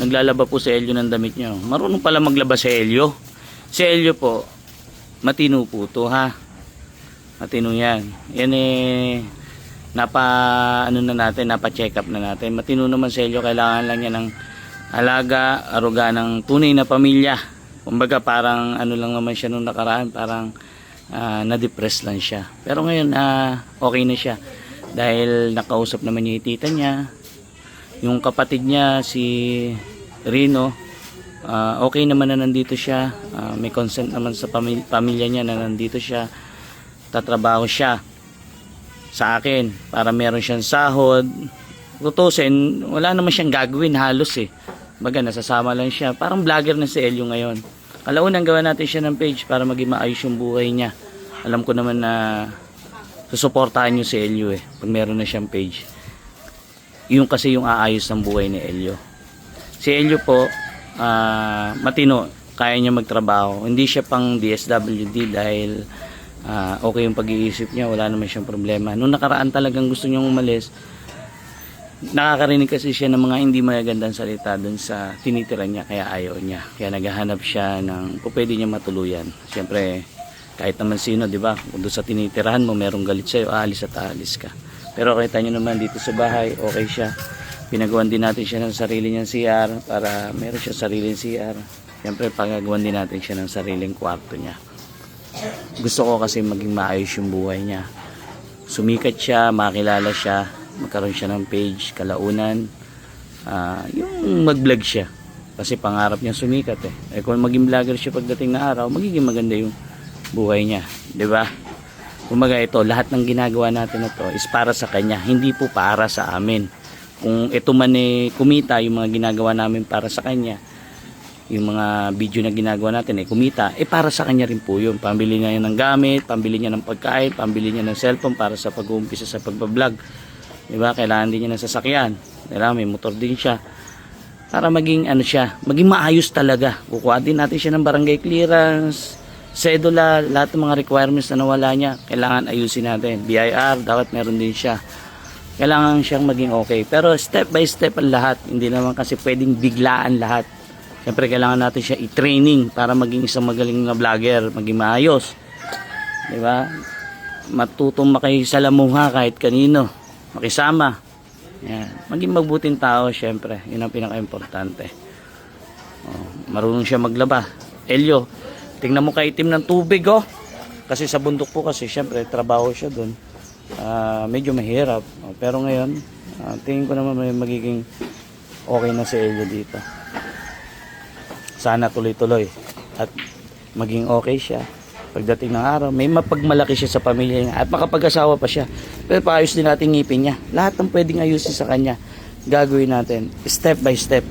Naglalaba po si Elio ng damit niya. Marunong pala maglaba si Elio. Si Elio po, matino po to ha. Matino yan. Yan napa-check up na natin. Matino naman si Elio, kailangan lang niya ng alaga, aruga ng tunay na pamilya. Kumbaga parang lang naman siya nung nakaraan, parang na-depress lang siya. Pero ngayon okay na siya. Dahil nakausap naman niya yung tita niya. Yung kapatid niya si Rino, okay naman na nandito siya. May consent naman sa pamilya niya na nandito siya. Tatrabaho siya sa akin para meron siyang sahod. Tutusin, wala naman siyang gagawin halos Baga nasasama lang siya. Parang vlogger na si Elio ngayon. Kalaunang gawa natin siya ng page para maging maayos yung buhay niya. Alam ko naman na susuportahan niyo si Elio pag meron na siyang page. Yung kasi yung aayos ng buhay ni Elio. Si Elio po, matino, kaya niya magtrabaho. Hindi siya pang DSWD dahil okay yung pag-iisip niya, wala naman siyang problema. Nung nakaraan talagang gusto niyang umalis, nakakarinig kasi siya ng mga hindi magagandang salita dun sa tinitira niya, kaya ayaw niya. Kaya naghahanap siya ng kung pwede niya matuluyan. Siyempre, kahit naman sino, di ba? Kung doon sa tinitirahan mo, merong galit sa'yo, aalis at aalis ka. Pero kita nyo naman dito sa bahay, okay siya. Pinagawan din natin siya ng sarili niyang CR para meron siya sariling CR. Siyempre, pagagawan din natin siya ng sariling kwarto niya. Gusto ko kasi maging maayos yung buhay niya. Sumikat siya, makilala siya, magkaroon siya ng page, kalaunan. Yung mag-vlog siya. Kasi pangarap niya sumikat kung maging vlogger siya pagdating na araw, magiging maganda yung buhay niya. Diba? Kumaga ito, lahat ng ginagawa natin na to is para sa kanya, hindi po para sa amin. Kung ito man kumita, yung mga ginagawa namin para sa kanya, yung mga video na ginagawa natin kumita, para sa kanya rin po yun. Pambili niya ng gamit, pambili niya ng pagkain, pambili niya ng cellphone para sa pag-uumpisa sa pagbablog. Diba? Kailangan din niya ng sasakyan. Diba? May motor din siya. Para maging maging maayos talaga. Kukuha din natin siya ng barangay clearance, sedula, lahat ng mga requirements na nawala niya, kailangan ayusin natin. BIR, dapat meron din siya. Kailangan siyang maging okay. Pero step by step ang lahat. Hindi naman kasi pwedeng biglaan lahat. Siyempre kailangan natin siya i-training para maging isang magaling na vlogger, maging maayos. Diba? Matutong makisalamuha kahit kanino. Makisama. Yan. Maging mabuting tao, siyempre. Yun ang pinaka-importante. Marunong siya maglaba. Elio, tingnan mo kaitim ng tubig kasi sa bundok po kasi syempre trabaho siya doon, medyo mahirap, pero ngayon tingin ko naman may magiging okay na si Elio dito. Sana tuloy-tuloy at maging okay siya pagdating ng araw, may mapagmalaki siya sa pamilya niya at makapag-asawa pa siya. Pero paayos din natin ngipin niya, lahat ng pwedeng ayusin sa kanya gagawin natin step by step.